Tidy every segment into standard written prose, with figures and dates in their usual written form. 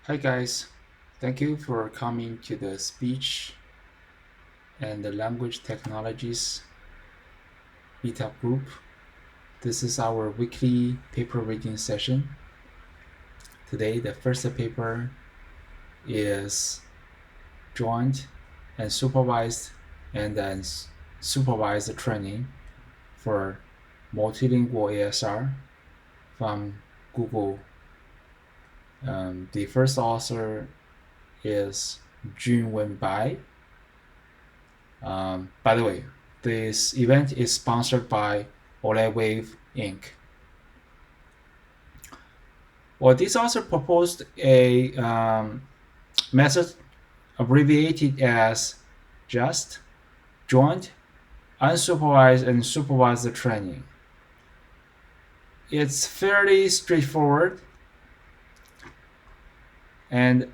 Hi guys, thank you for coming to the Speech and the Language Technologies Meetup group. This is our weekly paper reading session. Today, the first paper is Joint and Supervised and then Supervised Training for Multilingual ASR from Google. The first author is Junwen Bai. By the way, this event is sponsored by OLED Wave Inc. Well, this author proposed a method abbreviated as JUST, Joint, Unsupervised and Supervised Training. It's fairly straightforward, and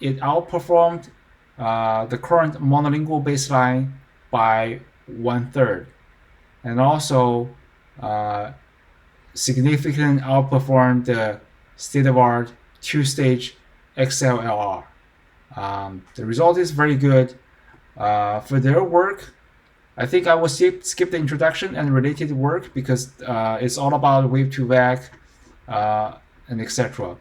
it outperformed the current monolingual baseline by 1/3, and also significantly outperformed the state-of-art two-stage XLLR. The result is very good. For their work, I think I will skip the introduction and related work because it's all about wave to VAC and etc.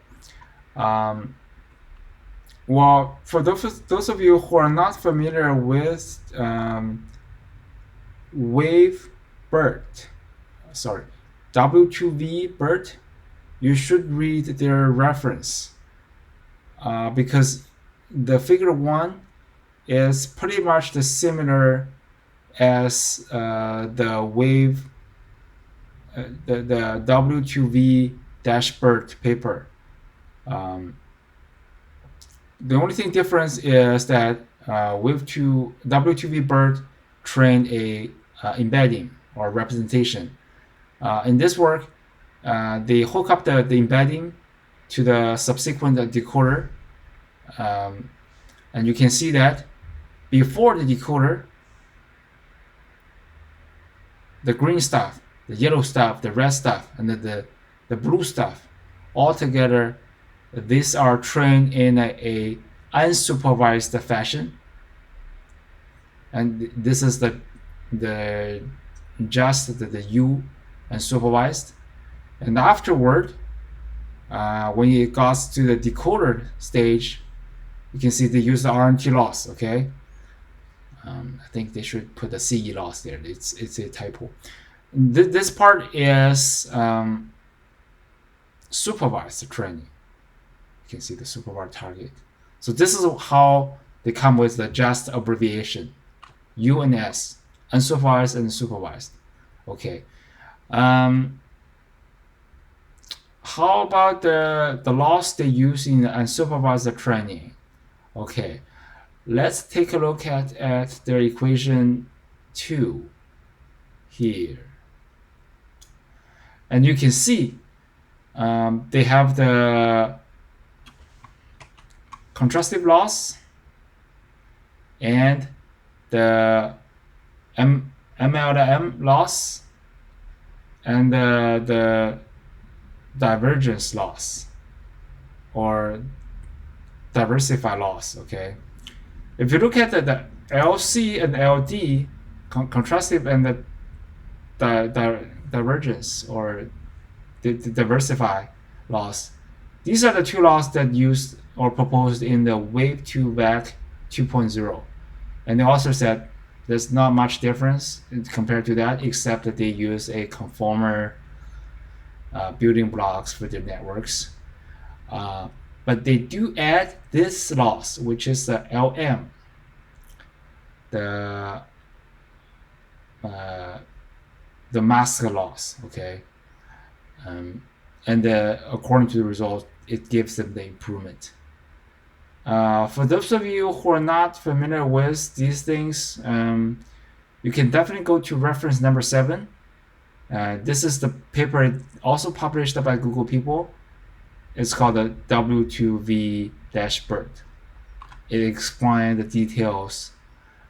Well, for those of you who are not familiar with Wave BERT, sorry, W2V BERT, you should read their reference because the figure 1 is pretty much the similar as the wave, the W2V BERT paper. The only thing difference is that W2V BERT trained a embedding or representation. In this work, they hook up the embedding to the subsequent decoder, and you can see that before the decoder, the green stuff, the yellow stuff, the red stuff, and the blue stuff, all together, these are trained in a unsupervised fashion, and this is the just the U and supervised. And afterward, when it got to the decoder stage, you can see they use the RMT loss. Okay, I think they should put the CE loss there. It's a typo. This part is supervised training. You can see the supervised target. So this is how they come with the just abbreviation, U and S, unsupervised and supervised. Okay. How about the loss they use in unsupervised training? Okay, let's take a look at their equation 2 here. And you can see they have the contrastive loss and the MLM loss and the divergence loss or diversify loss. Okay, if you look at the LC and LD, contrastive and the divergence or the diversify loss, these are the two losses that used or proposed in the Wave 2 VAC 2.0. And they also said there's not much difference compared to that, except that they use a conformer building blocks for their networks. But they do add this loss, which is the LM, the mask loss. Okay, and according to the result, it gives them the improvement. For those of you who are not familiar with these things, you can definitely go to reference number 7. This is the paper also published by Google people. It's called the W2V-BERT. It explains the details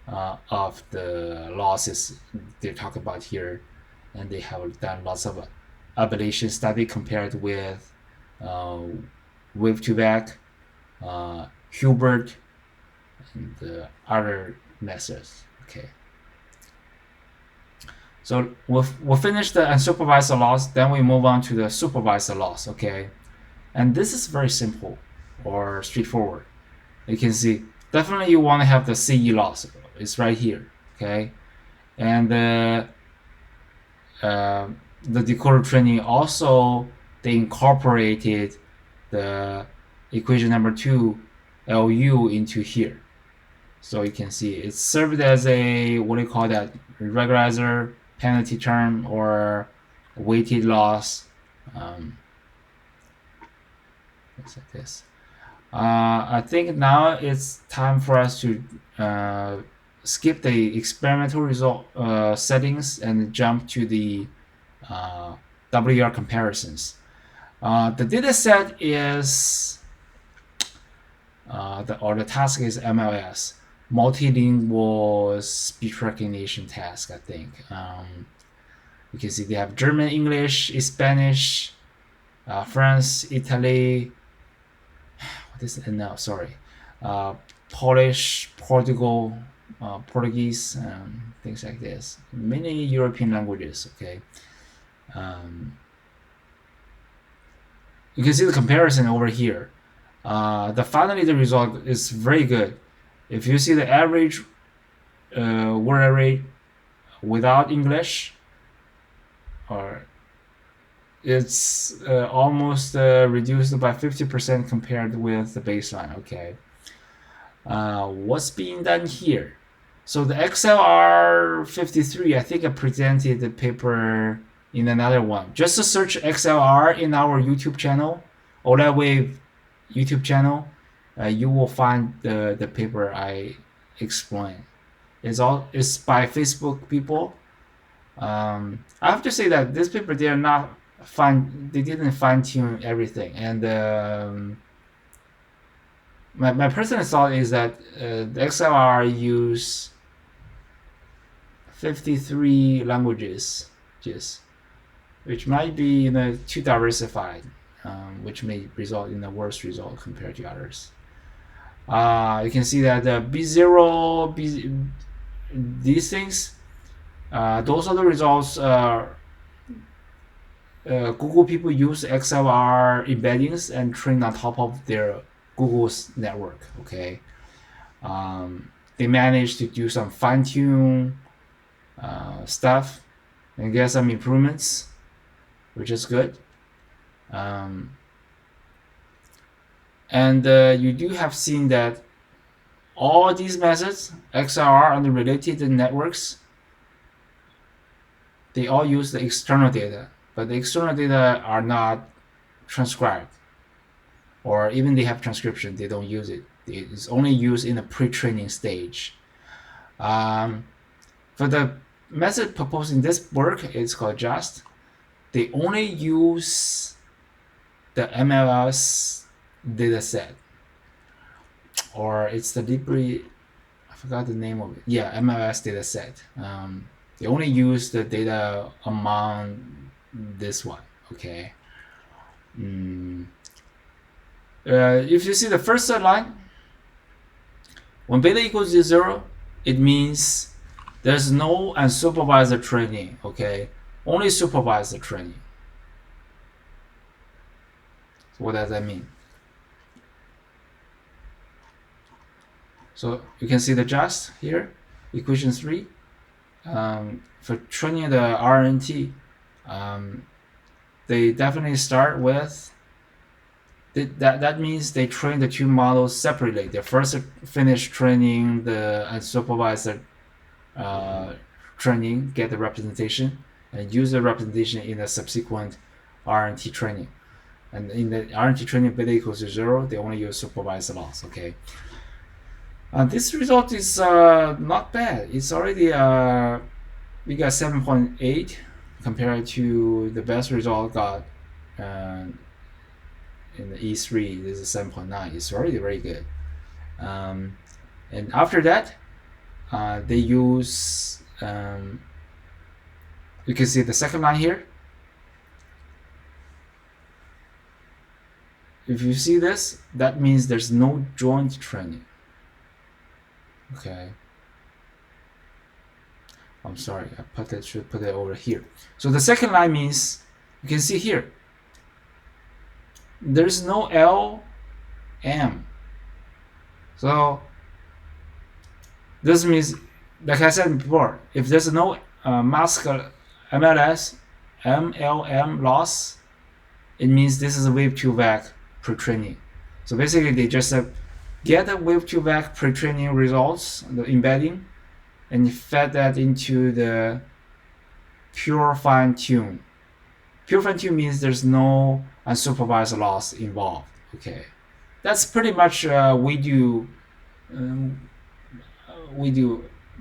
of the losses they talk about here, and they have done lots of ablation study compared with Wave 2 VAC Hubert, and other methods. Okay. So we'll finish the unsupervised loss, then we move on to the supervised loss. Okay. And this is very simple or straightforward. You can see definitely you want to have the CE loss. It's right here. Okay. And the decoder training also, they incorporated the equation number 2 LU into here. So you can see it's served as a, what do you call that, regularizer, penalty term, or weighted loss. Looks like this. I think now it's time for us to skip the experimental result settings and jump to the WR comparisons. The data set is, the task is MLS, multilingual speech recognition task, I think. You can see they have German, English, Spanish, France, Italy, Polish, Portugal, Portuguese, things like this. Many European languages. Okay. You can see the comparison over here. Finally the result is very good. If you see the average word rate without English, or it's almost reduced by 50% compared with the baseline. Okay. What's being done here? So the XLR 53, I think I presented the paper in another one. Just to search XLR in our YouTube channel, OLED Wave YouTube channel, you will find the paper I explained. It's by Facebook people. I have to say that this paper, they didn't fine tune everything, and my personal thought is that the XLR use 53 languages, which might be too diversified, which may result in a worse result compared to others. You can see that the B0, these things, those are the results. Google people use XLR embeddings and train on top of their Google's network. Okay, they managed to do some fine-tune stuff and get some improvements, which is good. And you do have seen that all these methods, XLR and the related networks, they all use the external data, but the external data are not transcribed, or even they have transcription, they don't use it. It's only used in the pre-training stage. For the method proposed in this work, it's called JUST. They only use the MLS data set, or it's the Libri, I forgot the name of it. Yeah, MLS data set. They only use the data among this one. Okay. If you see the first line, when beta equals to 0, it means there's no unsupervised training. Okay, only supervised training. So what does that mean? So you can see the just here, equation 3. For training the RNT, they definitely start with that means they train the two models separately. They first finish training the unsupervised training, get the representation, and use the representation in the subsequent RNT training. And in the RNT training, beta equals to 0, they only use supervised loss. Okay. This result is not bad. It's already we got 7.8 compared to the best result got in the E3. This is 7.9. It's already very good. And after that, they use, you can see the second line here. if you see this, that means there's no joint training. Okay. I'm sorry, should put it over here. So the second line means, you can see here, there's no LM. So this means, like I said before, if there's no mask MLS MLM loss, it means this is a Wave2Vec pre-training. So basically, they just get the Wave2Vec pre-training results, the embedding, and fed that into the pure fine-tune. Pure fine-tune means there's no unsupervised loss involved. Okay, that's pretty much we do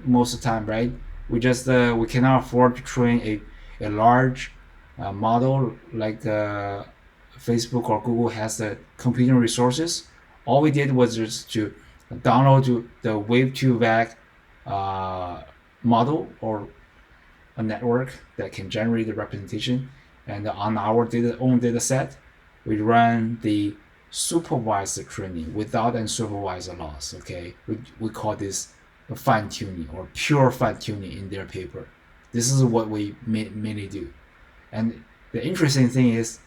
most of the time, right? We just we cannot afford to train a large model like Facebook or Google has the computing resources. All we did was just to download the Wave2Vec model or a network that can generate the representation, and on our own data set, we run the supervised training without unsupervised loss. Okay, we call this fine tuning or pure fine tuning in their paper. This is what we mainly do, and the interesting thing is,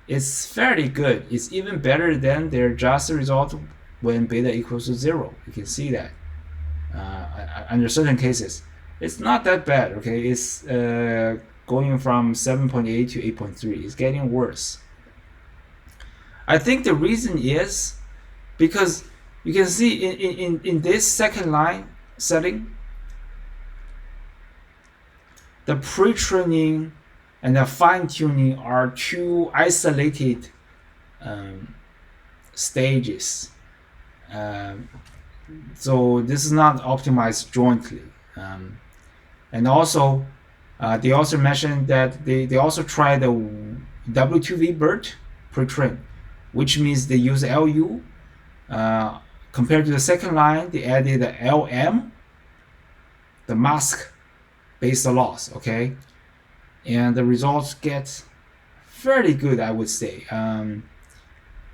it's fairly good. It's even better than their just result when beta equals to 0. You can see that under certain cases, it's not that bad. Okay, it's going from 7.8 to 8.3. It's getting worse. I think the reason is because you can see in this second line setting, the pre-training and the fine-tuning are two isolated stages. So this is not optimized jointly. And also, they also mentioned that they also try the W2V BERT pre-train, which means they use LU. Compared to the second line, they added the LM, the mask-based loss, okay? And the results get fairly good, I would say.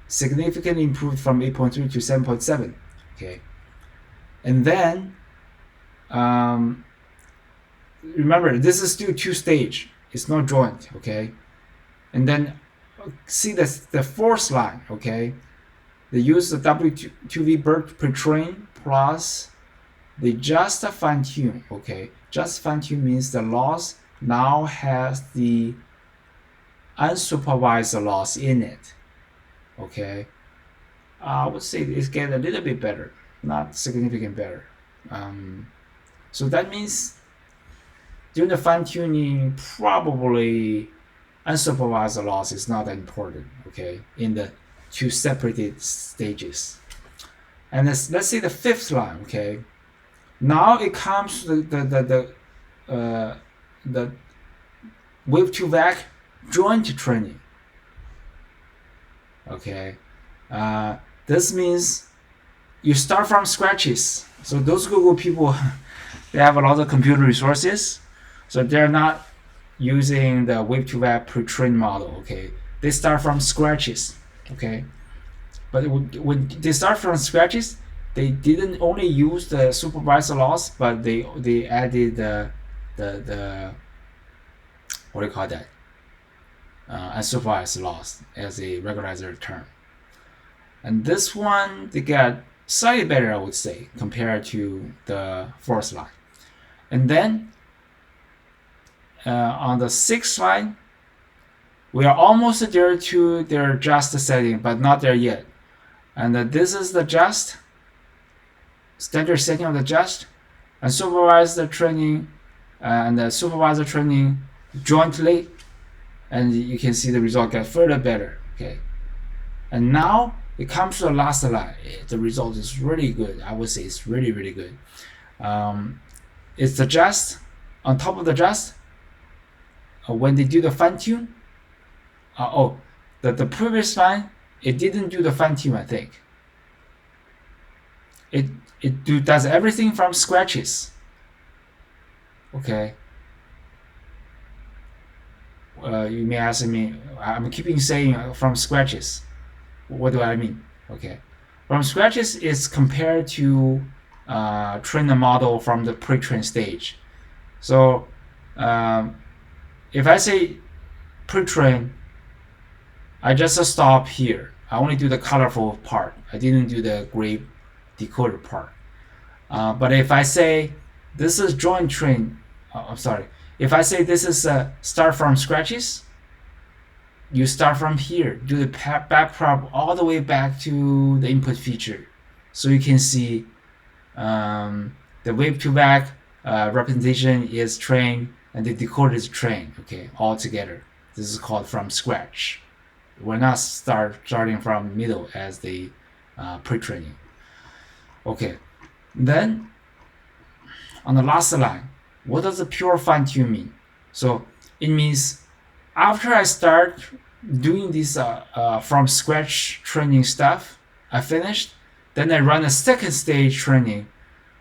Significantly improved from 8.3 to 7.7, okay? And then, remember, this is still two-stage. It's not joint, okay? And then, see the fourth line, okay? They use the W2V BERT pre-train plus they just fine-tune, okay? Just fine-tune means the loss now has the unsupervised loss in it, okay? I would say it's getting a little bit better, not significantly better. So that means during the fine-tuning, probably unsupervised loss is not that important, okay, in the two separated stages. And let's say the fifth line, okay. Now it comes to the Wave2Vec joint training. Okay, this means you start from scratches. So those Google people, they have a lot of computer resources, so they're not using the Wave2Vec pre-trained model. Okay, they start from scratches. Okay, but when they start from scratches, they didn't only use the supervised loss, but they added the what do you call that? Unsupervised loss as a regularizer term. And this one they get slightly better, I would say, compared to the fourth line. And then on the sixth line, we are almost there to their just setting, but not there yet. And this is the just standard setting of the just, and supervised training and the supervisor training jointly, and you can see the result get further better. Okay, and now it comes to the last line. The result is really good. I would say it's really, really good. It's the just on top of the just. When they do the fine tune, the previous line, it didn't do the fine tune. I think it does everything from scratches. Okay. You may ask me, I'm keeping saying from scratches. What do I mean? Okay, from scratch is compared to train a model from the pre-train stage. So if I say pre-train, I just stop here. I only do the colorful part. I didn't do the gray decoder part. But if I say this is joint train, I'm sorry. If I say this is start from scratches, you start from here, do the back prop all the way back to the input feature. So you can see the wave to back representation is train and the decoder is train, okay, all together. This is called from scratch. We're not starting from middle as the pre-training. Okay, then on the last line, what does the pure fine-tune mean? So it means after I start doing this from scratch training stuff, I finished, then I run a second stage training,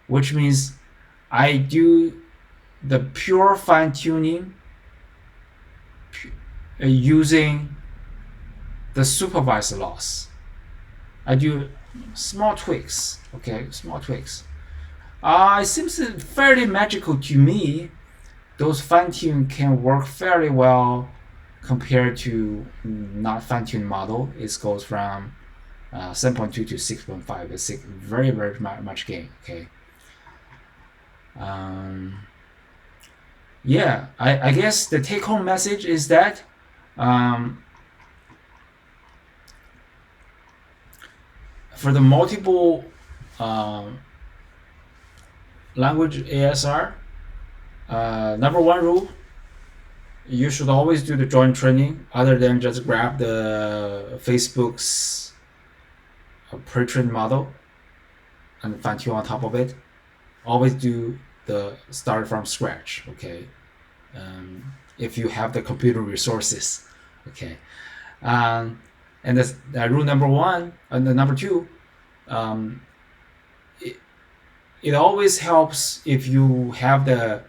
which means I do the pure fine-tuning using the supervised loss. I do small tweaks, okay, small tweaks. It seems fairly magical to me. Those fine-tune can work fairly well compared to not fine-tuned model. It goes from 7.2 to 6.5. It's very, very much gain, okay. Yeah, I guess the take-home message is that for the multiple language ASR, number one rule, you should always do the joint training other than just grab the Facebook's pre-trained model and fine-tune on top of it. Always do the start from scratch, okay? If you have the computer resources, okay? And that's rule number one. And the number two, it always helps if you have the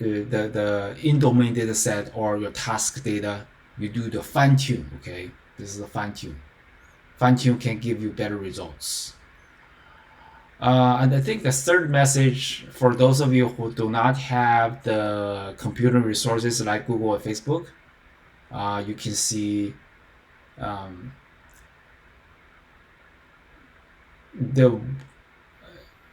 in-domain data set or your task data, you do the fine-tune, okay? This is a fine-tune. Fine-tune can give you better results. And I think the third message for those of you who do not have the computer resources like Google or Facebook, you can see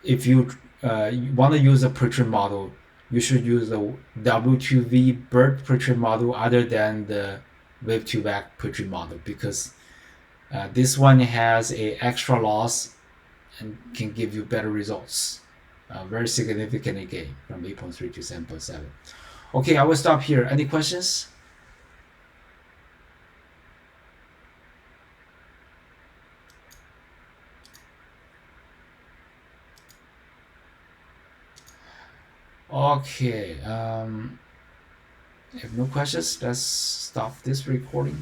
if you want to use a pre-trained model, you should use the W2V BERT pre-trained model other than the wave-to-back pre-trained model, because this one has a extra loss and can give you better results. Very significant gain from 8.3 to 7.7. Okay, I will stop here. Any questions? Okay, if no questions, let's stop this recording.